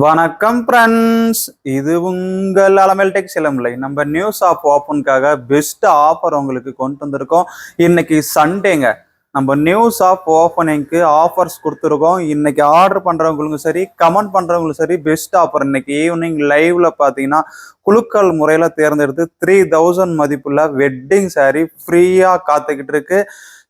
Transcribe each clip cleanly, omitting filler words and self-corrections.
வணக்கம் ஃப்ரெண்ட்ஸ், இது உங்கள் அலமேல் டெக் சிலம்பிள்ளை. நம்ம நியூஸ் ஆஃப் ஓப்பனுக்காக பெஸ்ட் ஆஃபர் உங்களுக்கு கொண்டு வந்திருக்கோம். இன்னைக்கு சண்டேங்க. நம்ம நியூஸ் ஆஃப் ஓப்பனிங்க்கு ஆஃபர்ஸ் கொடுத்துருக்கோம். இன்னைக்கு ஆர்டர் பண்ணுறவங்களுக்கும் சரி, கமெண்ட் பண்ணுறவங்களுக்கும் சரி, பெஸ்ட் ஆஃபர். இன்னைக்கு ஈவினிங் லைவ்ல பார்த்தீங்கன்னா குலுக்கல் முறையில் தேர்ந்தெடுத்து 3000 மதிப்புள்ள வெட்டிங் சாரீ ஃப்ரீயாக காத்துக்கிட்டு இருக்கு.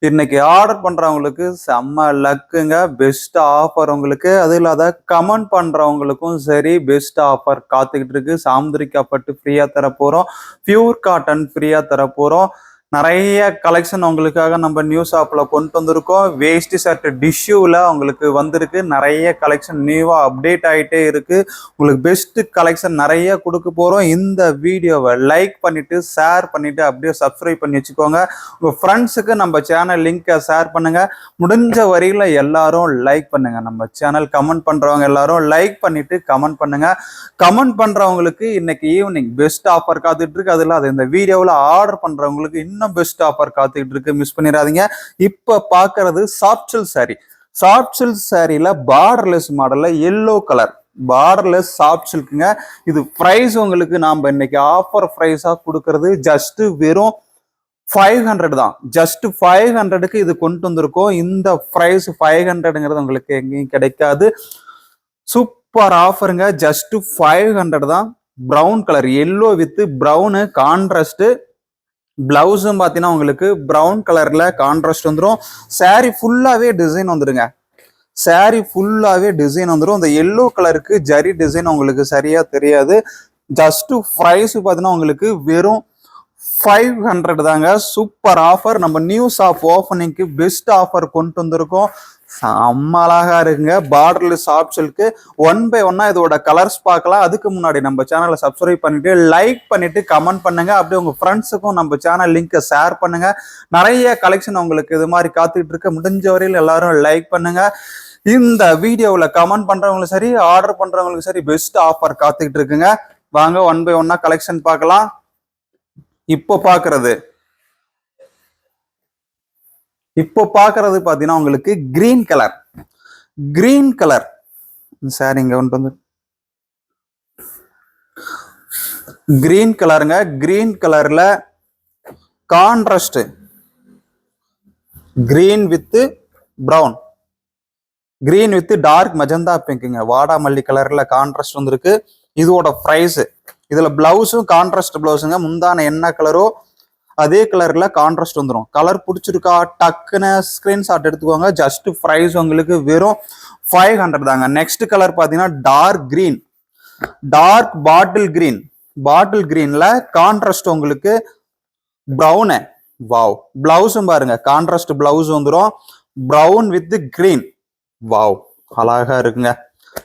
இன்னைக்கு ஆர்டர் பண்றவங்களுக்கு செம்ம லக்குங்க. பெஸ்ட் ஆஃபர் உங்களுக்கு. அது இல்லாத கமெண்ட் பண்றவங்களுக்கும் சரி பெஸ்ட் ஆஃபர் காத்துக்கிட்டு இருக்கு. சாமுந்திரிக்கா பட்டு ஃப்ரீயா தர போறோம். பியூர் காட்டன் ஃப்ரீயா தர போறோம். நிறைய கலெக்ஷன் உங்களுக்காக நம்ம நியூஸ் ஆப்ல கொண்டு வந்திருக்கோம். வேஸ்டி ஷர்ட் டிஷ்யூல உங்களுக்கு வந்திருக்கு. நிறைய கலெக்ஷன் நியூவா அப்டேட் ஆகிட்டே இருக்கு. உங்களுக்கு பெஸ்ட் கலெக்ஷன் நிறைய கொடுக்க போறோம். இந்த வீடியோவை லைக் பண்ணிட்டு ஷேர் பண்ணிட்டு அப்படியே சப்ஸ்கிரைப் பண்ணி வச்சுக்கோங்க. உங்க ஃப்ரெண்ட்ஸுக்கு நம்ம சேனல் லிங்கை ஷேர் பண்ணுங்க. முடிஞ்ச வரையில எல்லாரும் லைக் பண்ணுங்க. நம்ம சேனல் கமெண்ட் பண்றவங்க எல்லாரும் லைக் பண்ணிட்டு கமெண்ட் பண்ணுங்க. கமெண்ட் பண்றவங்களுக்கு இன்னைக்கு ஈவினிங் பெஸ்ட் ஆஃபர் காத்துட்டு இருக்கு. அதுல அது இந்த வீடியோவில் ஆர்டர் பண்றவங்களுக்கு இன்னும் பெஸ்ட் ஆஃபர் காத்துக்கிட்டு இருக்கு. மிஸ் பண்ணிடாதீங்க. இப்ப பாக்குறது soft silk sari. Soft silk சாரியில பார்டர்லெஸ் மாடல்ல எல்லோ கலர் பார்டர்லெஸ் சாஃப்ட் சில்க்குங்க. இது பிரைஸ் உங்களுக்கு நாம இன்னைக்கு ஆஃபர் பிரைஸா கொடுக்கறது ஜஸ்ட் வெறும் 500 தான். ஜஸ்ட் 500க்கு இது கொண்டு வந்திருக்கோம். இந்த பிரைஸ் 500ங்கிறது உங்களுக்கு எங்கேயும் கிடைக்காது. சூப்பர் ஆஃபருங்க. ஜஸ்ட் 500 தான். Brown colour yellow with brown contrast. பிளவுஸும் பார்த்தீங்கன்னா உங்களுக்கு ப்ரௌன் கலர்ல கான்ட்ராஸ்ட் வந்துடும். சாரி ஃபுல்லாவே டிசைன் வந்துடுங்க. சாரி ஃபுல்லாவே டிசைன் வந்துடும். இந்த எல்லோ கலருக்கு ஜரி டிசைன் உங்களுக்கு சரியா தெரியாது. ஜஸ்ட் பிரைஸ் பார்த்தீங்கன்னா உங்களுக்கு வெறும் 500 தாங்க. Super offer. நம்ம நியூஸ் ஆஃப் ஓப்பனிங்க்கு பெஸ்ட் ஆஃபர் கொண்டு வந்திருக்கோம். செம்ம அழகா இருக்குங்க. பார்டர்ல சாஃப்ட் சில்க்கு. 1 by 1 இதோட கலர்ஸ் பார்க்கலாம். அதுக்கு முன்னாடி நம்ம சேனலை சப்ஸ்கிரைப் பண்ணிட்டு லைக் பண்ணிட்டு கமெண்ட் பண்ணுங்க. அப்படியே உங்க ஃப்ரெண்ட்ஸுக்கும் நம்ம சேனல் லிங்கை ஷேர் பண்ணுங்க. நிறைய கலெக்ஷன் உங்களுக்கு இது மாதிரி காத்துக்கிட்டு இருக்கு. முடிஞ்ச வரையில் எல்லாரும் லைக் பண்ணுங்க. இந்த வீடியோவில் கமெண்ட் பண்றவங்களும் சரி, ஆர்டர் பண்றவங்களுக்கும் சரி பெஸ்ட் ஆஃபர் காத்துக்கிட்டு இருக்குங்க. வாங்க 1 by 1 கலெக்ஷன் பார்க்கலாம். இப்போ பாக்குறது பாத்தீங்கன்னா உங்களுக்கு கிரீன் கலர் சாரி. இங்க வந்து கிரீன் கலருங்க. கிரீன் கலர்ல contrast green with brown, green with dark magenta பிங்க்குங்க. வாடாமல்லி கலர்ல கான்ட்ராஸ்ட் வந்திருக்கு. இதோட பிரைஸ், இதுல பிளவுஸும் கான்ட்ராஸ்ட் பிளவுஸுங்க. முந்தான என்ன கலரோ அதே கலர்ல கான்ட்ராஸ்ட் வந்துடும். கலர் பிடிச்சிருக்கா டக்குன்னு ஸ்கிரீன்ஷாட் எடுத்துக்கோங்க. ஜஸ்ட் பிரைஸ் உங்களுக்கு வெறும் 500 தாங்க. நெக்ஸ்ட் கலர் பாத்தீங்கன்னா டார்க் பாட்டில் கிரீன்ல கான்ட்ராஸ்ட் உங்களுக்கு ப்ரௌனு. வாவ். பிளவுஸும் பாருங்க கான்ட்ராஸ்ட் பிளவுஸ் வந்துடும். Brown with green. வாவ், அழகா இருக்குங்க.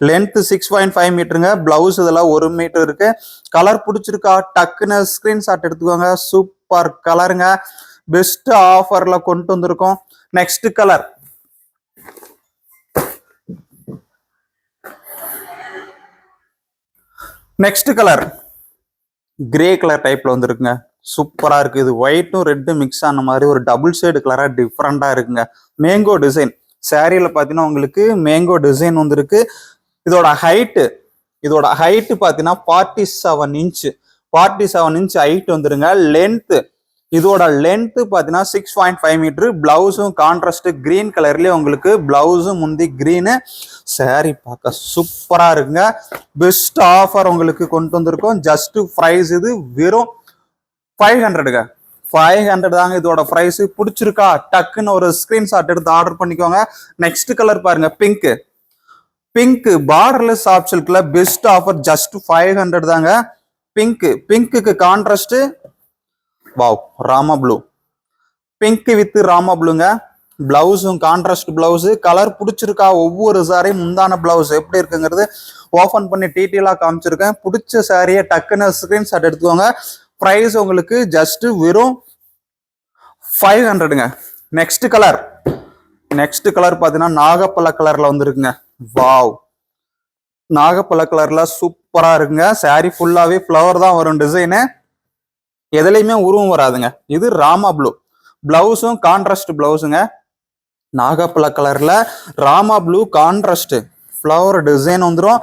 லென்த் 6.5 மீட்டருங்க. பிளவுஸ் இதெல்லாம் 1 மீட்டர் இருக்கு. கலர் பிடிச்சிருக்கா டக்குன்னு ஸ்கிரீன்ஷாட் எடுத்துக்கோங்க. சூப்பர் கலருங்க. பெஸ்ட் ஆஃபர்ல கொண்டு வந்திருக்கோம். நெக்ஸ்ட் கலர் கிரே கலர் டைப்ல வந்துருக்குங்க. சூப்பரா இருக்கு. இது ஒயிட்டும் ரெட்டும் மிக்ஸ் ஆன மாதிரி ஒரு டபுள் ஷேடு கலரா டிஃப்ரெண்டா இருக்குங்க. மேங்கோ டிசைன் சாரியில பாத்தீங்கன்னா உங்களுக்கு மேங்கோ டிசைன் வந்திருக்கு. இதோட ஹைட்டு பாத்தீங்கன்னா 47 இன்ச் ஹைட் வந்துருங்க. லென்த், இதோட லென்த் பாத்தீங்கன்னா 6.5 மீட்டர். பிளவுஸும் கான்ட்ராஸ்ட் கிரீன் கலர்லயே உங்களுக்கு பிளவுஸும் முந்தி கிரீனு. சாரி பார்க்க சூப்பரா இருக்குங்க. பெஸ்ட் ஆஃபர் உங்களுக்கு கொண்டு வந்திருக்கோம். ஜஸ்ட் பிரைஸ் இது வெறும் 500ங்க. 500 தாங்க இதோட பிரைஸ். பிடிச்சிருக்கா டக்குன்னு ஒரு ஸ்கிரீன்ஷாட் எடுத்து ஆர்டர் பண்ணிக்கோங்க. நெக்ஸ்ட் கலர் பாருங்க, பிங்க் பார்டர்லெஸ் சாஃப்ட் சில்க்ல பெஸ்ட் ஆஃபர். ஜஸ்ட் 500 தாங்க. பிங்க்குக்கு contrast. Wow, Rama blue. Pink with Rama ப்ளூங்க. பிளவுஸும் கான்ட்ராஸ்ட் பிளவுஸ். கலர் பிடிச்சிருக்கா ஒவ்வொரு சாரியும் முந்தான பிளவுஸ் எப்படி இருக்குங்கிறது ஓபன் பண்ணி டீட்டெயிலா காமிச்சிருக்கேன். பிடிச்ச சாரியை டக்குன்னு ஸ்கிரீன்ஷாட் எடுத்துக்கோங்க. பிரைஸ் உங்களுக்கு ஜஸ்ட் வெறும் 500ங்க. நெக்ஸ்ட் கலர் பாத்தீங்கன்னா நாகப்பழ கலர்ல வந்துருக்குங்க. வாவ், நாகப்பழ கலர்ல சூப்பரா இருக்குங்க. சாரி ஃபுல்லாவே ஃப்ளவர் தான் வரும். டிசைனு எதுலையுமே உருவம் வராதுங்க. இது ராமா ப்ளூ. பிளவுஸும் கான்ட்ராஸ்ட் பிளவுஸுங்க. நாகப்பழ கலர்ல Rama blue contrast flower design வந்துடும்.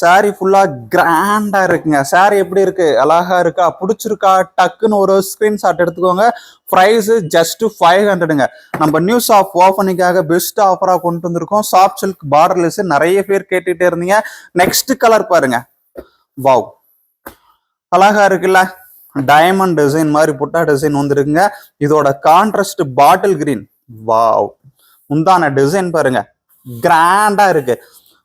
சாரி ஃபுல்லா கிராண்டா இருக்குங்க. சாரி எப்படி இருக்கு, அழகா இருக்கா, பிடிச்சிருக்கா, டக்குன்னு ஒரு ஸ்கிரீன்ஷாட் எடுத்துக்கோங்க. பிரைஸ் ஜஸ்ட் 500ங்க. நம்ம நியூஸ் ஆஃப் ஓப்பனிங்காக பெஸ்ட் ஆஃபரா கொண்டு வந்திருக்கோம். சாஃப்ட் சில்க் பார்டர்லெஸ் நிறைய பேர் கேட்டுட்டே இருந்தீங்க. நெக்ஸ்ட் கலர் பாருங்க, வாவ் அழகா இருக்குல்ல, டைமண்ட் டிசைன் மாதிரி புட்டா டிசைன் வந்துருக்குங்க. இதோட கான்ட்ராஸ்ட் பாட்டில் கிரீன், வாவ் முந்தான டிசைன் பாருங்க கிராண்டா இருக்கு.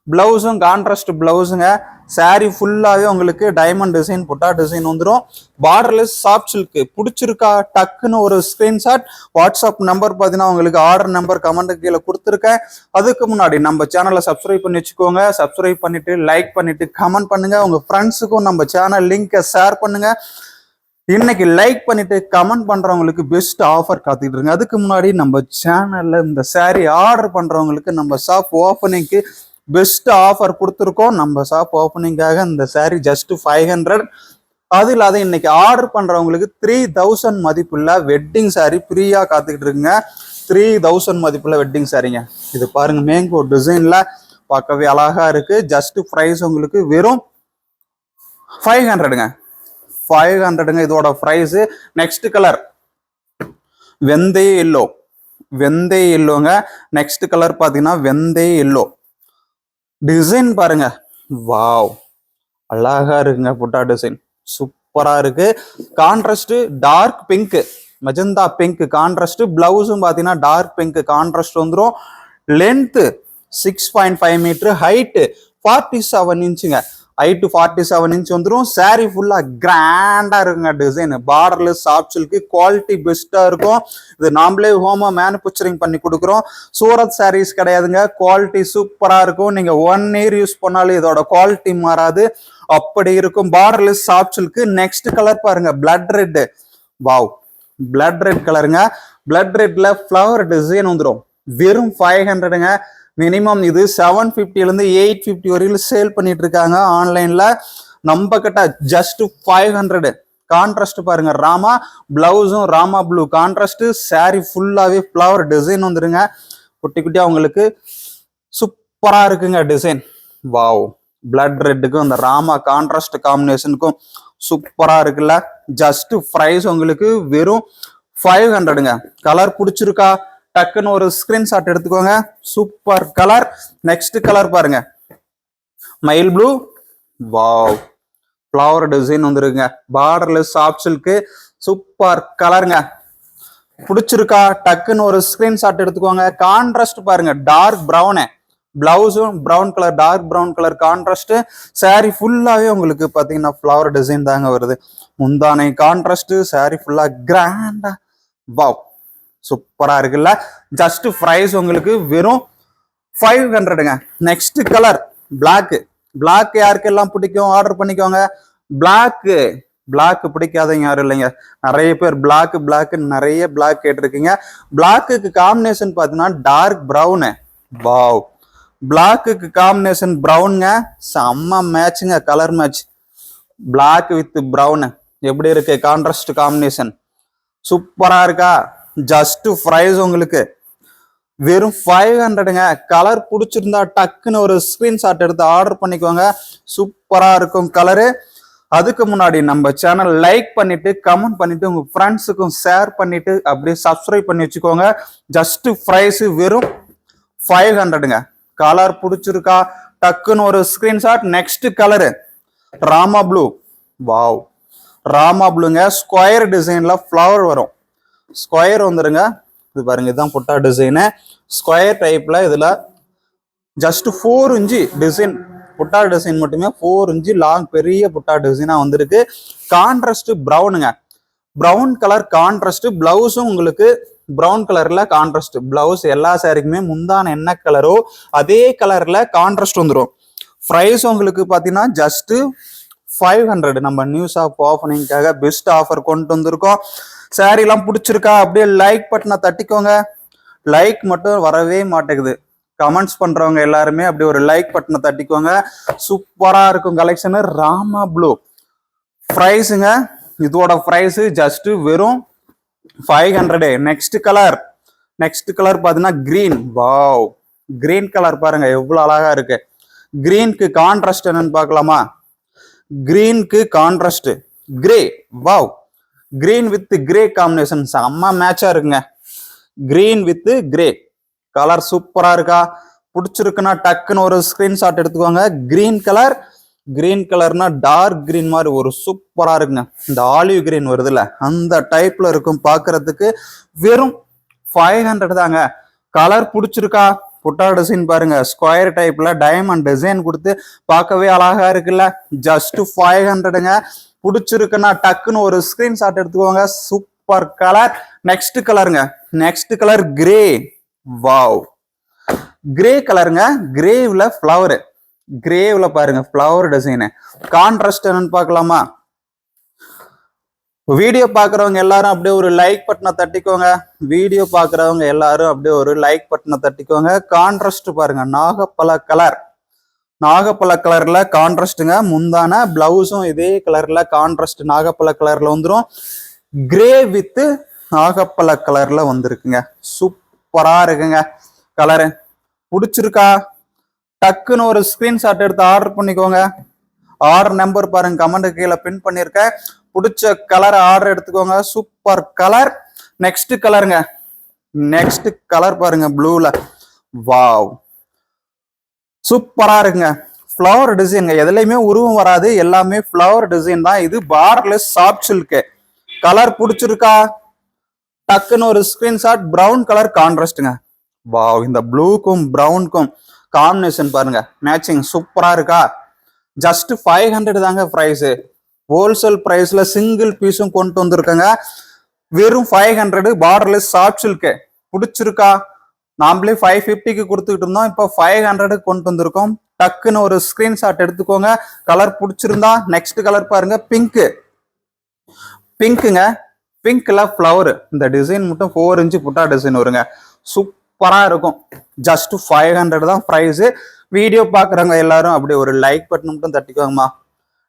பிளவுஸும் கான்ட்ராஸ்ட் பிளவுஸுங்க. சாரி ஃபுல்லாவே உங்களுக்கு டைமண்ட் டிசைன் புட்டா டிசைன் வந்துடும். பார்டர்லெஸ் சாஃப்ட் சில்க் பிடிச்சிருக்கா, டக்குன்னு ஒரு ஸ்கிரீன்ஷாட். வாட்ஸ்அப் நம்பர் பார்த்தீங்கன்னா உங்களுக்கு ஆர்டர் நம்பர் கமெண்ட் கீழே கொடுத்துருக்கேன். அதுக்கு முன்னாடி நம்ம சேனலை சப்ஸ்கிரைப் பண்ணி வச்சுக்கோங்க. சப்ஸ்கிரைப் பண்ணிட்டு லைக் பண்ணிட்டு கமெண்ட் பண்ணுங்க. உங்க ஃப்ரெண்ட்ஸுக்கும் நம்ம சேனல் லிங்கை ஷேர் பண்ணுங்க. இன்னைக்கு லைக் பண்ணிட்டு கமெண்ட் பண்றவங்களுக்கு பெஸ்ட் ஆஃபர் காத்துக்கிட்டு இருக்கு. அதுக்கு முன்னாடி நம்ம சேனல்ல இந்த சாரி ஆர்டர் பண்றவங்களுக்கு நம்ம ஷாப் ஓப்பனிங்க்கு பெஸ்ட் ஆஃபர் கொடுத்துருக்கோம். நம்ம ஷாப் ஓப்பனிங்காக இந்த சாரி ஜஸ்ட் 500. அது இல்லாத இன்னைக்கு ஆர்டர் பண்றவங்களுக்கு 3000 மதிப்புள்ள வெட்டிங் சாரி ஃப்ரீயா காத்துக்கிட்டு இருக்குங்க. 3000 மதிப்புள்ள வெட்டிங் சாரிங்க. இது பாருங்க, மேங்கோ டிசைன்ல பார்க்கவே அழகா இருக்கு. ஜஸ்ட் பிரைஸ் உங்களுக்கு வெறும் 500ங்க. 500ங்க இதோட பிரைஸ். நெக்ஸ்ட் கலர் வெந்தய எல்லோ, வெந்தய எல்லோங்க. நெக்ஸ்ட் கலர் பாத்தீங்கன்னா வெந்தய எல்லோ. டிசைன் பாருங்க, வாவ் அழகா இருக்குங்க. புட்டா டிசைன் சூப்பரா இருக்கு. Contrast dark pink, magenta pink contrast. பிளவுஸும் பாத்தீங்கன்னா டார்க் பிங்க் கான்ட்ராஸ்ட் வந்துடும். லென்த் 6.5 மீட்டர், ஹைட்டு 47 இன்ச்சுங்க. ஹைட்டு 47 இன்ச் வந்துடும். சாரி ஃபுல்லா கிராண்டா இருக்குங்க. Design borderless soft silk, quality பெஸ்டா இருக்கும். இது நாமளே ஹோமா மேனுஃபேக்சரிங் பண்ணி கொடுக்குறோம். சூரத் சாரீஸ் கிடையாதுங்க. குவாலிட்டி சூப்பரா இருக்கும். நீங்க 1 இயர் யூஸ் பண்ணாலும் இதோட குவாலிட்டி மாறாது, அப்படி இருக்கும். Borderless soft silk. Next colour பாருங்க, blood red, wow blood red கலருங்க. பிளட் ரெட்ல ஃபிளவர் டிசைன் வந்துடும். வெறும் 500ங்க. மினிமம் இது 750 850 வரையிலும் சேல் பண்ணிட்டு இருக்காங்க ஆன்லைன்ல. நம்ம கிட்ட ஜஸ்ட் 500. கான்ட்ராஸ்ட் பாருங்க, ராமா பிளவுஸும் ராமா ப்ளூ கான்ட்ராஸ்ட். சாரி ஃபுல்லாவே ஃபிளவர் டிசைன் வந்துருங்க. குட்டி குட்டியா உங்களுக்கு சூப்பரா இருக்குங்க டிசைன். வாவ் பிளட் ரெட்டுக்கும் அந்த ராமா கான்ட்ராஸ்ட் காம்பினேஷனுக்கும் சூப்பரா இருக்குல்ல. ஜஸ்ட் பிரைஸ் உங்களுக்கு வெறும் 500ங்க. கலர் பிடிச்சிருக்கா, டக்குன்னு ஒரு ஸ்கிரீன்ஷாட் எடுத்துக்கோங்க. Super colour. நெக்ஸ்ட் கலர் பாருங்க, மயில் ப்ளூ, வாவ் ஃபிளவர் டிசைன் வந்துருங்க. பார்டர்லெஸ் சாஃப்ட் சில்க், சூப்பர் கலருங்க. பிடிச்சிருக்கா, டக்குன்னு ஒரு ஸ்கிரீன்ஷாட் எடுத்துக்கோங்க. கான்ட்ராஸ்ட் பாருங்க, டார்க் ப்ரௌனு. பிளவுஸும் brown colour, dark brown colour contrast. Sari ஃபுல்லாவே உங்களுக்கு பாத்தீங்கன்னா ஃபிளவர் டிசைன் தாங்க வருது. முந்தானை கான்ட்ராஸ்ட். சாரி ஃபுல்லா கிராண்டா, வாவ் சூப்பரா இருக்குல்ல. ஜஸ்ட் பிரைஸ் உங்களுக்கு வெறும் 500ங்க. Next colour black. பிளாக் யாருக்கெல்லாம் பிடிக்கும் ஆர்டர் பண்ணிக்கோங்க. பிளாக் பிடிக்காதவங்க யாரும் இல்லைங்க. நிறைய பேர் பிளாக் நிறைய பிளாக் கேட்டிருக்கீங்க. பிளாக்குக்கு காம்பினேஷன் பார்த்தீங்கன்னா டார்க் ப்ரௌனு, வாவ் பிளாக்குக்கு காம்பினேஷன் ப்ரௌனுங்க. செம்ம மேட்சுங்க, colour match. Black with brown எப்படி இருக்கு கான்ட்ராஸ்ட் காம்பினேஷன், சூப்பரா இருக்கா. ஜஸ்ட் பிரைஸ் உங்களுக்கு வெறும் 500ங்க. கலர் பிடிச்சிருந்தா டக்குன்னு ஒரு ஸ்கிரீன்ஷாட் எடுத்து ஆர்டர் பண்ணிக்கோங்க. சூப்பரா இருக்கும் கலரு. அதுக்கு முன்னாடி நம்ம சேனல் லைக் பண்ணிட்டு கமெண்ட் பண்ணிட்டு உங்க ஃப்ரெண்ட்ஸுக்கும் ஷேர் பண்ணிட்டு அப்படியே சப்ஸ்கிரைப் பண்ணி வச்சுக்கோங்க. ஜஸ்ட் பிரைஸ் வெறும் 500ங்க. கலர் பிடிச்சிருக்கா, டக்குன்னு ஒரு screenshot. Next colour Rama blue, wow Rama ப்ளூங்க. ஸ்கொயர் டிசைன்ல ஃபிளவர் வரும். ஸ்கொயர் வந்துருங்க. இது பாருங்க, இதுதான் புட்டா டிசைனு. ஸ்கொயர் டைப்ல இதுல ஜஸ்ட் 4 இன்ச்சு டிசைன், புட்டா டிசைன் மட்டுமே 4 இன்ச்சு லாங் பெரிய புட்டா டிசைனா வந்திருக்கு. கான்ட்ராஸ்ட் ப்ரௌனுங்க, ப்ரௌன் கலர் கான்ட்ராஸ்ட். பிளவுஸும் உங்களுக்கு ப்ரௌன் கலர்ல கான்ட்ராஸ்ட் பிளவுஸ். எல்லா சாரிக்குமே முந்தான என்ன கலரோ அதே கலர்ல கான்ட்ராஸ்ட் வந்துடும். பிரைஸ் உங்களுக்கு பாத்தீங்கன்னா ஜஸ்ட் 500. நம்ம நியூஸ் ஆஃப் ஓப்பனிங்காக பெஸ்ட் ஆஃபர் கொண்டு வந்திருக்கோம். சாரி எல்லாம் பிடிச்சிருக்கா, அப்படியே லைக் பட்டனை தட்டிக்கோங்க. லைக் மட்டும் வரவே மாட்டேங்குது. கமெண்ட்ஸ் பண்றவங்க எல்லாருமே அப்படியே ஒரு லைக் பட்டனை தட்டிக்கோங்க. சூப்பரா இருக்கும் கலெக்ஷன். ராமா ப்ளூ பிரைஸுங்க. இதோட பிரைஸ் ஜஸ்ட் வெறும் 500. நெக்ஸ்ட் கலர் பாத்தீங்கன்னா கிரீன், வாவ் கிரீன் கலர் பாருங்க எவ்வளவு அழகா இருக்கு. கிரீனுக்கு கான்ட்ராஸ்ட் என்னன்னு பார்க்கலாமா? கிரீனுக்கு contrast grey. Wow, green with grey combination செம்ம மேட்சா இருக்குங்க. கிரீன் வித் கிரே கலர் சூப்பரா இருக்கா? பிடிச்சிருக்குன்னா டக்குன்னு ஒரு ஸ்கிரீன்ஷாட் எடுத்துக்கோங்க. கிரீன் கலர், கிரீன் கலர்னா டார்க் கிரீன் மாதிரி ஒரு சூப்பரா இருக்குங்க. இந்த ஆலிவ் கிரீன் வருதுல்ல அந்த டைப்ல இருக்கும் பார்க்கிறதுக்கு. வெறும் 500 தாங்க. கலர் பிடிச்சிருக்கா? புட்டா டிசைன் பாருங்க, ஸ்கொயர் டைப்ல டைமண்ட் டிசைன் கொடுத்து பார்க்கவே அழகா இருக்குல்ல. ஜஸ்ட் 500ங்க. பிடிச்சிருக்குன்னா டக்குன்னு ஒரு ஸ்கிரீன்ஷாட் எடுத்துக்கோங்க. Super colour. நெக்ஸ்ட் கலருங்க, next colour grey. Wow, grey கலருங்க. கிரேவ்ல ஃப்ளவர், கிரேவ்ல பாருங்க ஃப்ளவர் டிசைனு. கான்ட்ராஸ்ட் என்னன்னு பார்க்கலாமா? வீடியோ பார்க்குறவங்க எல்லாரும் அப்படியே ஒரு லைக் பட்டனை தட்டிக்கோங்க. வீடியோ பார்க்குறவங்க எல்லாரும் அப்படியே ஒரு லைக் பட்டனை தட்டிக்கோங்க. கான்ட்ராஸ்ட் பாருங்க, நாகப்பழ கலர். நாகப்பழ கலர்ல கான்ட்ராஸ்ட்டுங்க. முந்தான பிளவுஸும் இதே கலர்ல கான்ட்ராஸ்ட் நாகப்பழ கலர்ல வந்துடும். கிரே வித் நாகப்பழ கலர்ல வந்திருக்குங்க. சூப்பரா இருக்குங்க கலரு. பிடிச்சிருக்கா? டக்குன்னு ஒரு ஸ்கிரீன்ஷாட் எடுத்து ஆர்டர் பண்ணிக்கோங்க. ஆர்டர் நம்பர் பாருங்க கமெண்ட் கீழே பின் பண்ணிருக்கேன். பிடிச்ச கலர் ஆர்டர் எடுத்துக்கோங்க. Super colour. நெக்ஸ்ட் கலருங்க, நெக்ஸ்ட் கலர் பாருங்க ப்ளூல. வாவ், சூப்பரா இருக்குங்க. ஃப்ளவர் டிசைன், எதுலையுமே உருவம் வராது, எல்லாமே ஃப்ளவர் டிசைன் தான். இது பார்டர்லெஸ் சாஃப்ட் சில்க். கலர் பிடிச்சிருக்கா? டக்குன்னு ஒரு ஸ்கிரீன்ஷாட். பிரவுன் கலர் கான்ட்ராஸ்ட்டுங்க. வாவ், இந்த ப்ளூக்கும் பிரவுனுக்கும் காம்பினேஷன் பாருங்க, மேட்சிங் சூப்பரா இருக்கா? ஜஸ்ட் 500 தாங்க பிரைஸ். ஹோல்சேல் பிரைஸ்ல சிங்கிள் பீஸும் கொண்டு வந்திருக்காங்க. வெறும் 500. Borderless soft silk. பிடிச்சிருக்கா? நாமளே 550க்கு கொடுத்துக்கிட்டு இருந்தோம், இப்போ 500 கொண்டு வந்திருக்கோம். டக்குன்னு ஒரு ஸ்கிரீன்ஷாட் எடுத்துக்கோங்க. கலர் பிடிச்சிருந்தா நெக்ஸ்ட் கலர் பாருங்க, பிங்க். பிங்க்குங்க, பிங்க்ல ஃப்ளவர். இந்த டிசைன் மட்டும் 4 இன்ச் புட்டா டிசைன் வருங்க. சூப்பரா இருக்கும். ஜஸ்ட் 500 தான் பிரைஸ். வீடியோ பாக்குறவங்க எல்லாரும் அப்படியே ஒரு லைக் பட்டன் மட்டும் தட்டிக்கோங்கம்மா.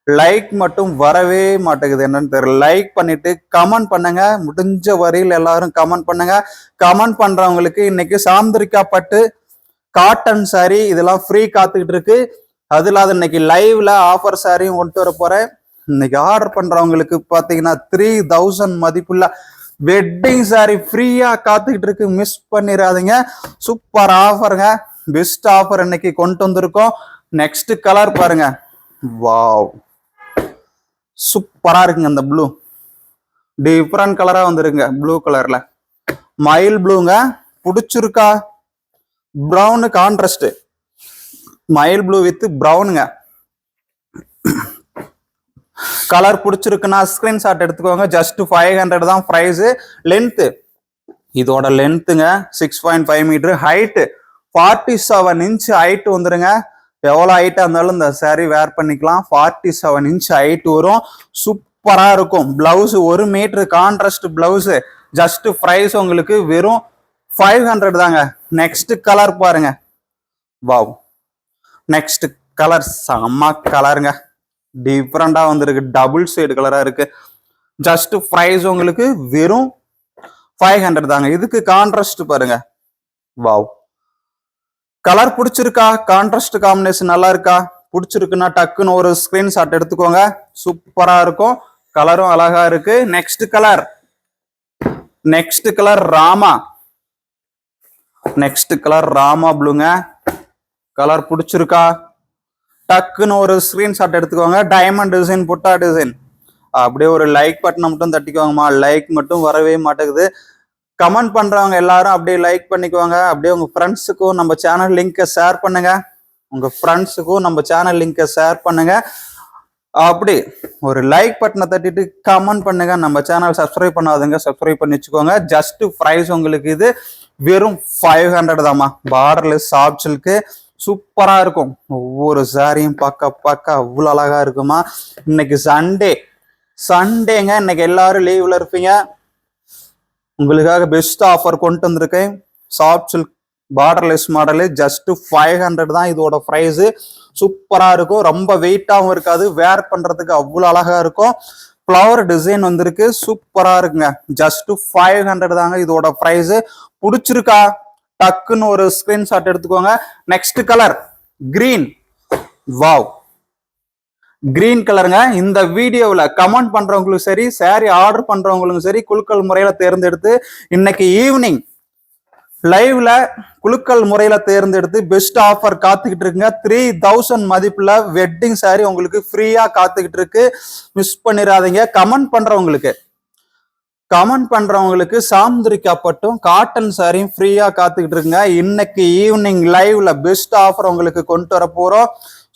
லைக் மட்டும் வரவே மாட்டேங்குது, என்னன்னு தெரியல. லைக் பண்ணிட்டு கமெண்ட் பண்ணுங்க. முடிஞ்ச வரையில் எல்லாரும் கமெண்ட் பண்ணுங்க. கமெண்ட் பண்றவங்களுக்கு இன்னைக்கு சாந்திரிக்கா பட்டு காட்டன் சாரி இதெல்லாம் ஃப்ரீ காத்துக்கிட்டு இருக்கு. அது இல்லாத இன்னைக்கு லைவ்ல ஆஃபர் சாரியும் கொண்டு வர போறேன். இன்னைக்கு ஆர்டர் பண்றவங்களுக்கு பாத்தீங்கன்னா 3000 மதிப்புள்ள வெட்டிங் சாரி ஃப்ரீயா காத்துக்கிட்டு இருக்கு. மிஸ் பண்ணிடாதீங்க. சூப்பர் ஆஃபருங்க, பெஸ்ட் ஆஃபர் இன்னைக்கு கொண்டு வந்திருக்கோம். நெக்ஸ்ட் கலர் பாருங்க. வாவ், சூப்பரா இருக்குங்க. அந்த ப்ளூ டிஃப்ரெண்ட் கலரா வந்துருங்க. ப்ளூ கலர்ல மயில் ப்ளூங்க. பிடிச்சிருக்கா? பிரவுன் கான்ட்ராஸ்ட், மயில் ப்ளூ வித் பிரவுனுங்க. கலர் பிடிச்சிருக்குன்னா ஸ்கிரீன்ஷாட் எடுத்துக்கோங்க. ஜஸ்ட் 500 தான் பிரைஸ். லென்த், இதோட லென்த்துங்க 6.5 மீட்டர். ஹைட்டு 47 இன்ச் ஹைட் வந்துருங்க. எவ்வளோ ஹைட்டா இருந்தாலும் இந்த சாரி வேர் பண்ணிக்கலாம். 47 இன்ச் ஹைட் வரும். சூப்பரா இருக்கும். Blouse 1 metre contrast blouse. Just price உங்களுக்கு வெறும் 500 தாங்க. நெக்ஸ்ட் கலர் பாருங்க. வாவ், நெக்ஸ்ட் கலர் செம்ம கலருங்க. டிஃப்ரெண்டா வந்திருக்கு, டபுள் ஷேடு கலரா இருக்கு. ஜஸ்ட் பிரைஸ் உங்களுக்கு வெறும் 500 தாங்க. இதுக்கு கான்ட்ராஸ்ட் பாருங்க. வாவ், கலர் பிடிச்சிருக்கா? கான்ட்ராஸ்ட் காம்பினேஷன் நல்லா இருக்கா? பிடிச்சிருக்குன்னா டக்குன்னு ஒரு ஸ்கிரீன்ஷாட் எடுத்துக்கோங்க. சூப்பரா இருக்கும். கலரும் அழகா இருக்கு. Next colour, next colour Rama. Next colour Rama ப்ளூங்க. கலர் பிடிச்சிருக்கா? டக்குன்னு ஒரு ஸ்கிரீன்ஷாட் எடுத்துக்கோங்க. டைமண்ட் டிசைன், புட்டா டிசைன். அப்படியே ஒரு லைக் பட்டனை மட்டும் தட்டிக்கோங்கம்மா. லைக் மட்டும் வரவே மாட்டேங்குது. கமெண்ட் பண்றவங்க எல்லாரும் அப்படியே லைக் பண்ணிக்குவாங்க. அப்படியே உங்க ஃப்ரெண்ட்ஸுக்கும் நம்ம சேனல் லிங்கை ஷேர் பண்ணுங்க. உங்க ஃப்ரெண்ட்ஸுக்கும் நம்ம சேனல் லிங்கை ஷேர் பண்ணுங்க. அப்படி ஒரு லைக் பட்டனை தட்டிட்டு கமெண்ட் பண்ணுங்க. நம்ம சேனல் சப்ஸ்கிரைப் பண்ணாதுங்க, சப்ஸ்கிரைப் பண்ணி வச்சுக்கோங்க. ஜஸ்ட் பிரைஸ் உங்களுக்கு இது வெறும் 500 தாம்மா. Borderless soft silk. சூப்பரா இருக்கும். ஒவ்வொரு சாரியும் பார்க்க அவ்வளவு அழகா இருக்குமா. இன்னைக்கு சண்டேங்க. இன்னைக்கு எல்லாரும் லீவ்ல இருப்பீங்க. உங்களுக்காக பெஸ்ட் ஆஃபர் கொண்டு வந்திருக்கேன். Soft silk borderless model. Just 500 தான் இதோட ப்ரைஸ். சூப்பரா இருக்கும். ரொம்ப வெயிட்டாகவும் இருக்காது. வேர் பண்றதுக்கு அவ்வளோ அழகா இருக்கும். ஃப்ளவர் டிசைன் வந்திருக்கு. சூப்பரா இருக்குங்க. ஜஸ்ட் 500 தாங்க இதோட ப்ரைஸ். பிடிச்சிருக்கா? டக்குன்னு ஒரு ஸ்கிரீன்ஷாட் எடுத்துக்கோங்க. Next colour green. Wow, green கலருங்க. இந்த வீடியோவில் கமெண்ட் பண்றவங்களுக்கும் சரி, சாரி ஆர்டர் பண்றவங்களுக்கும் சரி, குலுக்கல் முறையில தேர்ந்தெடுத்து இன்னைக்கு ஈவினிங் லைவ்ல குலுக்கல் முறையில தேர்ந்தெடுத்து பெஸ்ட் ஆஃபர் காத்துக்கிட்டு இருக்குங்க. 3000 மதிப்புல வெட்டிங் சாரி உங்களுக்கு ஃப்ரீயா காத்துக்கிட்டு இருக்கு. மிஸ் பண்ணிடாதீங்க. கமெண்ட் பண்றவங்களுக்கு சாமுந்திரிக்கா பட்டும் காட்டன் சாரியும் ஃப்ரீயா காத்துக்கிட்டு இருக்குங்க. இன்னைக்கு ஈவினிங் லைவ்ல பெஸ்ட் ஆஃபர் உங்களுக்கு கொண்டு வர போறோம்.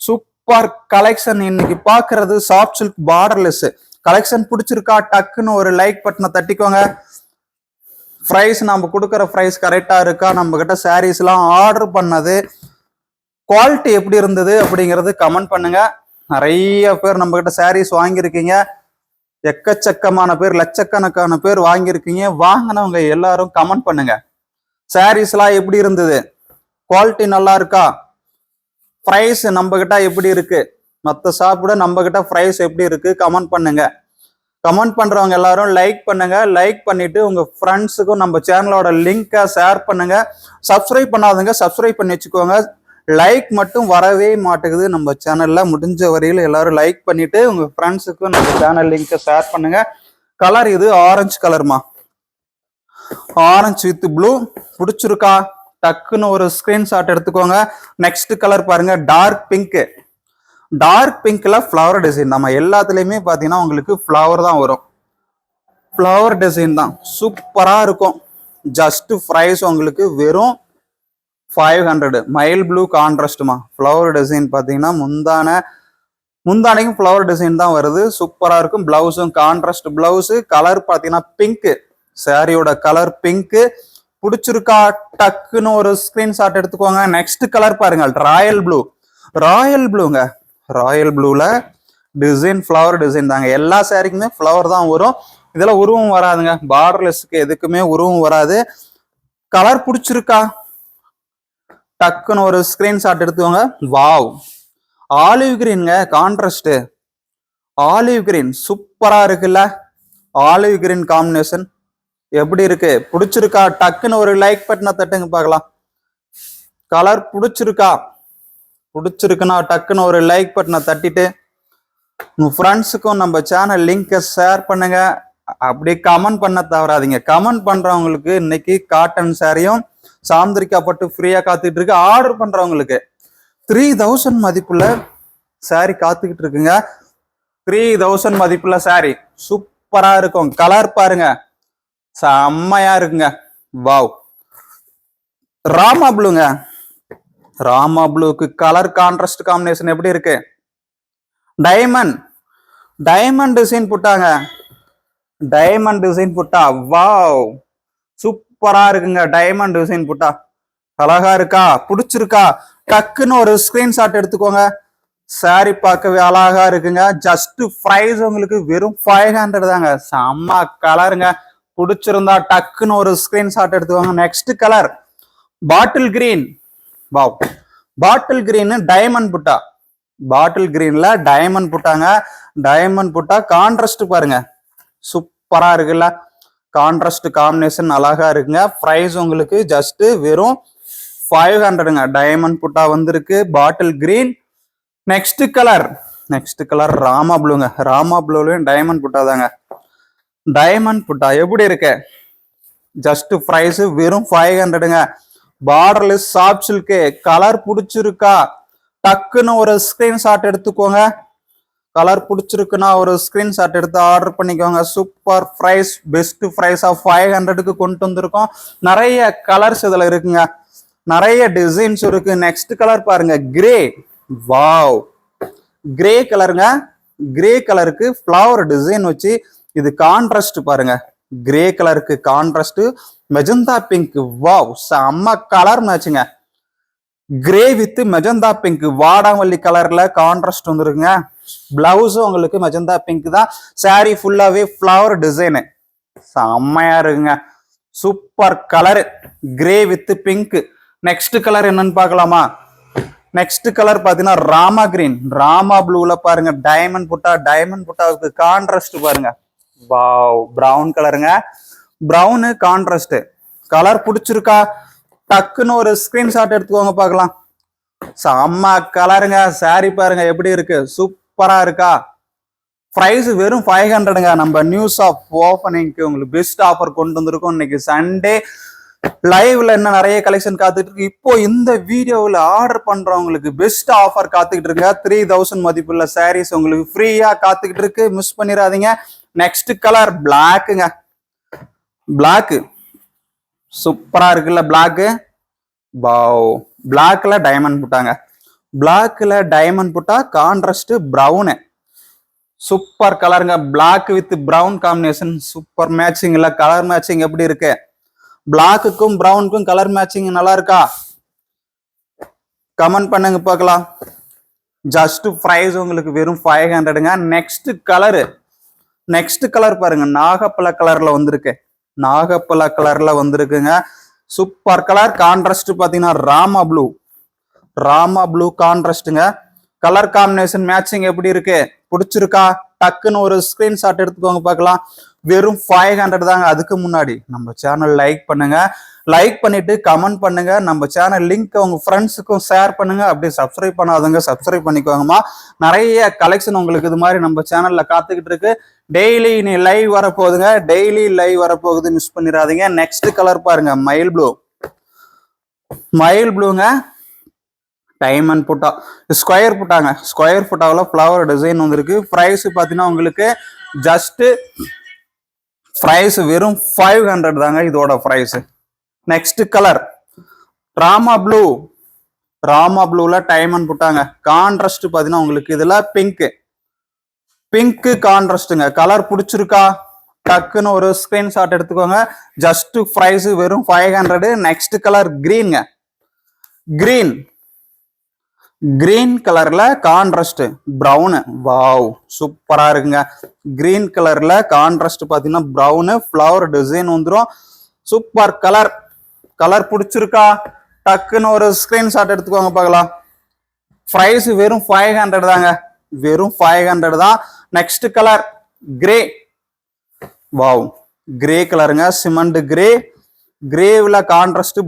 சூப்பர் கலெக்ஷன் இன்னைக்கு பாக்குறது. சாஃப்ட் சில்க் பார்டர்லெஸ் கலெக்ஷன் பிடிச்சிருக்கா? டக்குன்னு ஒரு லைக் பட்டனை தட்டிக்கோங்க. ப்ரைஸ் நம்ம கொடுக்குற ப்ரைஸ் கரெக்டா இருக்கா? நம்ம கிட்ட சாரீஸ் எல்லாம் ஆர்டர் பண்ணது குவாலிட்டி எப்படி இருந்தது அப்படிங்கிறது கமெண்ட் பண்ணுங்க. நிறைய பேர் நம்ம கிட்ட சாரீஸ் வாங்கியிருக்கீங்க. எக்கச்சக்கமான பேர், லட்சக்கணக்கான பேர் வாங்கியிருக்கீங்க. வாங்கினவங்க எல்லாரும் கமெண்ட் பண்ணுங்க. சாரீஸ் எல்லாம் எப்படி இருந்தது? குவாலிட்டி நல்லா இருக்கா? ப்ரைஸ் நம்ம கிட்ட எப்படி இருக்கு? மற்ற சாப்பிட நம்ம கிட்ட ப்ரைஸ் எப்படி இருக்கு? கமெண்ட் பண்ணுங்க. கமெண்ட் பண்றவங்க எல்லாரும் லைக் பண்ணுங்க. லைக் பண்ணிட்டு உங்க ஃப்ரெண்ட்ஸுக்கும் நம்ம சேனலோட லிங்கை ஷேர் பண்ணுங்க. சப்ஸ்கிரைப் பண்ணாதவங்க சப்ஸ்கிரைப் பண்ணி வச்சுக்கோங்க. லைக் மட்டும் வரவே மாட்டேங்குது நம்ம சேனல்ல. முடிஞ்ச வரையில் எல்லாரும் லைக் பண்ணிட்டு உங்க ஃப்ரெண்ட்ஸுக்கும் நம்ம சேனல் லிங்கை ஷேர் பண்ணுங்க. கலர் இது ஆரஞ்சு கலர்மா, ஆரஞ்சு வித் ப்ளூ. பிடிச்சிருக்கா? டக்குன்னு ஒரு ஸ்கிரீன்ஷாட் எடுத்துக்கோங்க. நெக்ஸ்ட் கலர் பாருங்க, டார்க் பிங்க். டார்க் பிங்க்ல ஃப்ளவர் டிசைன். நம்ம எல்லாத்துலயுமே பாத்தீங்கன்னா உங்களுக்கு ஃப்ளவர் தான் வரும். ஃப்ளவர் டிசைன் தான் சூப்பரா இருக்கும். ஜஸ்ட் ப்ரைஸ் உங்களுக்கு வெறும் 500. மயில் ப்ளூ கான்ட்ராஸ்ட்மா. ஃப்ளவர் டிசைன் பாத்தீங்கன்னா முந்தானைக்கும் ஃப்ளவர் டிசைன் தான் வருது. சூப்பரா இருக்கும். பிளவுஸும் கான்ட்ராஸ்ட் பிளவுஸ். கலர் பாத்தீங்கன்னா பிங்க். சாரியோட கலர் பிங்க். பிடிச்சிருக்கா? டக்குன்னு ஒரு ஸ்கிரீன்ஷாட் எடுத்துக்கோங்க. நெக்ஸ்ட் கலர் பாருங்க, ராயல் ப்ளூ. ராயல் ப்ளூங்க. ராயல் ப்ளூல டிசைன் ஃப்ளவர் டிசைன் தாங்க. எல்லா சாரிக்குமே ஃப்ளவர் தான் வரும். இதெல்லாம் உருவம் வராதுங்க. பார்டர்லெஸ்க்கு எதுக்குமே உருவம் வராது. கலர் பிடிச்சிருக்கா? டக்குன்னு ஒரு ஸ்கிரீன்ஷாட் எடுத்துக்கோங்க. வாவ், ஆலிவ் கிரீன்ங்க. கான்ட்ராஸ்ட் ஆலிவ் கிரீன் சூப்பரா இருக்குல்ல? ஆலிவ் கிரீன் காம்பினேஷன் எப்படி இருக்கு? பிடிச்சிருக்கா? டக்குன்னு ஒரு லைக் பட்டனை தட்டுங்க பார்க்கலாம். கலர் பிடிச்சிருக்குன்னா டக்குன்னு ஒரு லைக் பட்டனை தட்டிட்டு உங்க ஃப்ரெண்ட்ஸுக்கும் நம்ம சேனல் லிங்கை ஷேர் பண்ணுங்க. அப்படி கமெண்ட் பண்ண தவறாதீங்க. கமெண்ட் பண்றவங்களுக்கு இன்னைக்கு காட்டன் சாரியும் சாந்திரிக்கா பட்டு ஃப்ரீயா காத்துக்கிட்டு இருக்கு. ஆர்டர் பண்றவங்களுக்கு 3000 மதிப்புல சாரி காத்துக்கிட்டு இருக்குங்க. 3000 மதிப்புல சாரி சூப்பரா இருக்கும். கலர் பாருங்க, செம்மையா இருக்குங்க. வாவ், ராமா ப்ளூங்க. ராமா ப்ளூக்கு கலர் கான்ட்ராஸ்ட் காம்பினேஷன் எப்படி இருக்கு? டைமண்ட் டிசைன் போட்டாங்க. டைமண்ட் டிசைன் போட்டா வாவ், சூப்பரா இருக்குங்க. டைமண்ட் டிசைன் போட்டா அழகா இருக்கா? பிடிச்சிருக்கா? டக்குன்னு ஒரு ஸ்கிரீன்ஷாட் எடுத்துக்கோங்க. சாரி பார்க்கவே அழகா இருக்குங்க. ஜஸ்ட் ப்ரைஸ் உங்களுக்கு வெறும் 500 தாங்க. செம்ம கலருங்க. பிடிச்சிருந்தா டக்குன்னு ஒரு ஸ்கிரீன்ஷாட் எடுத்துக்கோங்க. Next colour bottle green. Wow, bottle green diamond புட்டா. பாட்டில் கிரீன்ல டைமண்ட் புட்டாங்க. டைமண்ட் புட்டா கான்ட்ராஸ்ட் பாருங்க, சூப்பரா இருக்குல்ல? கான்ட்ராஸ்ட் காம்பினேஷன் அழகா இருக்குங்க. பிரைஸ் உங்களுக்கு ஜஸ்ட் வெறும் 500ங்க. டைமண்ட் புட்டா வந்திருக்கு. Bottle green. Next colour Rama ப்ளூங்க. ராமா ப்ளூலயும் டைமண்ட் புட்டா தாங்க. டைமண்ட் புட்டா எப்படி இருக்கு? ஜஸ்ட் பிரைஸ் வெறும் 500ங்க. Borderless soft silk. கலர் பிடிச்சிருக்கா? டக்குன்னு ஒரு ஸ்கிரீன்ஷாட் எடுத்துக்கோங்க. கலர் பிடிச்சிருக்குன்னா ஒரு ஸ்கிரீன்ஷாட் எடுத்து ஆர்டர் பண்ணிக்கோங்க. Super price, best price off 500க்கு கொண்டு வந்திருக்கோம். நிறைய கலர்ஸ் இதுல இருக்குங்க. நிறைய டிசைன்ஸ் இருக்கு. நெக்ஸ்ட் கலர் பாருங்க, கிரே. வாவ், கிரே கலருங்க. கிரே கலருக்கு ஃப்ளவர் டிசைன் வச்சு இது கான்ட்ராஸ்ட் பாருங்க. கிரே கலருக்கு கான்ட்ராஸ்ட் மெஜந்தா பிங்க். வாவ், செம்ம கலர் மேட்சுங்க. கிரே வித் மெஜந்தா பிங்க், வாடாமல்லி கலர்ல கான்ட்ராஸ்ட் வந்துருக்குங்க. பிளவுஸும் உங்களுக்கு மெஜந்தா பிங்க் தான். சாரி ஃபுல்லாவே ஃப்ளவர் டிசைனு செம்மையா இருக்குங்க. Super colour, grey with pink. Next colour என்னன்னு பார்க்கலாமா? நெக்ஸ்ட் கலர் பாத்தீங்கன்னா ராமா கிரீன். ராமா ப்ளூல பாருங்க டைமண்ட் புட்டா. டைமண்ட் புட்டாவுக்கு கான்ட்ராஸ்ட் பாருங்க. வாவ், பிரவுன் கலருங்க. Brown contrast. கலர் பிடிச்சிருக்கா? டக்குன்னு ஒரு ஸ்கிரீன்ஷாட் எடுத்துக்கோங்க பார்க்கலாம். செம்ம கலருங்க. சாரி பாருங்க எப்படி இருக்கு, சூப்பரா இருக்கா. பிரைஸ் வெறும் 500ங்க. நம்ம நியூஸ் ஆஃப் ஓப்பனிங்க்கு உங்களுக்கு பெஸ்ட் ஆஃபர் கொண்டு வந்திருக்கோம். இன்னைக்கு சண்டே லைவ்ல என்ன நிறைய கலெக்ஷன் காத்துட்டு இருக்கு. இப்போ இந்த வீடியோவில் ஆர்டர் பண்றவங்களுக்கு பெஸ்ட் ஆஃபர் காத்துக்கிட்டு இருக்கு. 3000 மதிப்புள்ள சாரீஸ் உங்களுக்கு ஃப்ரீயா காத்துக்கிட்டு இருக்கு. மிஸ் பண்ணிடாதீங்க. Next colour பிளாக்குங்க. பிளாக் சூப்பரா இருக்குல்ல பிளாக்கு. பாவ், பிளாக்ல டைமண்ட் போட்டாங்க. பிளாக்ல டைமண்ட் போட்டா கான்ட்ராஸ்ட் பிரவுனு. சூப்பர் கலருங்க. Black with brown combination super matching. இல்ல கலர் மேட்சிங் எப்படி இருக்கு? பிளாக்குக்கும் பிரவுனுக்கும் கலர் மேட்சிங் நல்லா இருக்கா? கமெண்ட் பண்ணுங்க பார்க்கலாம். ஜஸ்ட் பிரைஸ் உங்களுக்கு வெறும் 500ங்க. நெக்ஸ்ட் கலர் பாருங்க, நாகப்பழ கலர்ல வந்திருக்கு. நாகப்பழ கலர்ல வந்திருக்குங்க. Super colour. கான்ட்ராஸ்ட் பாத்தீங்கன்னா ராமா ப்ளூ கான்ட்ராஸ்டுங்க. கலர் காம்பினேஷன் மேட்சிங் எப்படி இருக்கு? பிடிச்சிருக்கா? டக்குன்னு ஒரு ஸ்கிரீன்ஷாட் எடுத்துக்கோங்க பார்க்கலாம். வெறும் 500 தாங்க. அதுக்கு முன்னாடி நம்ம சேனல் லைக் பண்ணுங்க. லைக் பண்ணிட்டு கமெண்ட் பண்ணுங்க. நம்ம சேனல் லிங்க் உங்க ஃப்ரெண்ட்ஸுக்கும் ஷேர் பண்ணுங்க. அப்படியே சப்ஸ்கிரைப் பண்ணாதவங்க சப்ஸ்கிரைப் பண்ணிக்கோங்கம்மா. நிறைய கலெக்ஷன் உங்களுக்கு இது மாதிரி நம்ம சேனல்ல காத்துக்கிட்டு இருக்கு. டெய்லி நீ லைவ் வரப்போகுதுங்க. டெய்லி லைவ் வரப்போகுது, மிஸ் பண்ணிடாதீங்க. நெக்ஸ்ட் கலர் பாருங்க, மயில் ப்ளூங்க. டைமண்ட் புட்டா ஸ்கொயர் புட்டாங்க. ஸ்கொயர் புட்டாவில் ஃப்ளவர் டிசைன் வந்திருக்கு. ப்ரைஸ் பார்த்தீங்கன்னா உங்களுக்கு ஜஸ்ட் ப்ரைஸ் வெறும் 500 தாங்க இதோட ப்ரைஸ். நெக்ஸ்ட் கலர் ராமா ப்ளூல டைமண்ட் புட்டாங்க. கான்ட்ராஸ்ட் பார்த்தீங்கன்னா உங்களுக்கு இதுல பிங்க் கான்ட்ராஸ்ட்டுங்க. கலர் பிடிச்சிருக்கா? டக்குன்னு ஒரு ஸ்கிரீன்ஷாட் எடுத்துக்கோங்க. ஜஸ்ட் ப்ரைஸ் வெறும் 500. நெக்ஸ்ட் கலர் கிரீன் கலர்ல கான்ட்ராஸ்ட் பிரவுனு. வாவ், சூப்பரா இருக்குங்க. கிரீன் கலர்ல கான்ட்ராஸ்ட் பாத்தீங்கன்னா பிரவுனு, ஃப்ளவர் டிசைன் வந்துடும். சூப்பர் கலர் பிடிச்சிருக்கா? டக்குன்னு ஒரு ஸ்கிரீன்ஷாட் எடுத்துக்கோங்க பார்க்கலாம். பிரைஸ் வெறும் 500 தாங்க. வெறும் 500 தான். நெக்ஸ்ட் கலர் வாவ், கிரே கலருங்க. சிமெண்ட் கிரேவில் கான்ட்ராஸ்ட்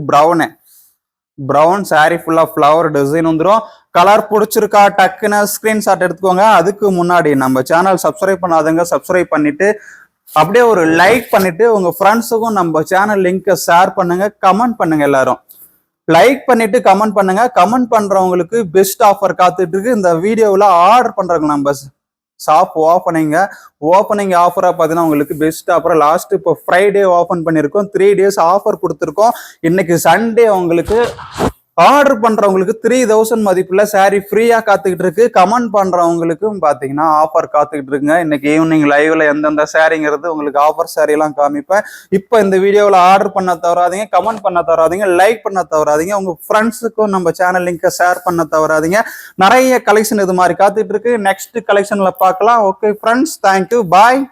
பிரவுன் சாரி ஃபுல்லா ஃப்ளவர் டிசைன் வந்துடும். கலர் பிடிச்சிருக்கா? டக்குன்னு ஸ்கிரீன்ஷாட் எடுத்துக்கோங்க. அதுக்கு முன்னாடி நம்ம சேனல் சப்ஸ்கிரைப் பண்ணாதவங்க சப்ஸ்கிரைப் பண்ணிட்டு அப்படியே ஒரு லைக் பண்ணிட்டு உங்க ஃப்ரெண்ட்ஸுக்கும் நம்ம சேனல் லிங்கை ஷேர் பண்ணுங்க. கமெண்ட் பண்ணுங்க. எல்லாரும் லைக் பண்ணிட்டு கமெண்ட் பண்ணுங்க. கமெண்ட் பண்றவங்களுக்கு பெஸ்ட் ஆஃபர் காத்துட்டு இருக்கு. இந்த வீடியோவில் ஆர்டர் பண்றவங்க நம்ம ஷாப் ஓப்பனிங் ஆஃபரா பார்த்தீங்கன்னா உங்களுக்கு பெஸ்ட் ஆஃபர். லாஸ்ட் இப்போ ஃப்ரைடே ஓப்பன் பண்ணியிருக்கோம். 3 days ஆஃபர் கொடுத்துருக்கோம். இன்னைக்கு சண்டே உங்களுக்கு ஆர்டர் பண்றவங்களுக்கு 3000 மதிப்புல சாரி ஃப்ரீயா காத்துக்கிட்டு இருக்கு. கமெண்ட் பண்றவங்களுக்கும் பாத்தீங்கன்னா ஆஃபர் காத்துக்கிட்டு இருக்குங்க. இன்னைக்கு ஈவினிங் லைவ்ல எந்தெந்த சாரிங்கிறது உங்களுக்கு ஆஃபர் சாரி எல்லாம் காமிப்பேன். இப்போ இந்த வீடியோவில் ஆர்டர் பண்ண தவறாதீங்க, கமெண்ட் பண்ண தவறாதீங்க, லைக் பண்ண தவறாதீங்க. உங்க ஃப்ரெண்ட்ஸுக்கும் நம்ம சேனல் லிங்கை ஷேர் பண்ண தவறாதீங்க. நிறைய கலெக்ஷன் இது மாதிரி காத்துக்கிட்டு இருக்கு. நெக்ஸ்ட் கலெக்ஷன்ல பார்க்கலாம். ஓகே ஃப்ரெண்ட்ஸ், தேங்க்யூ, பாய்.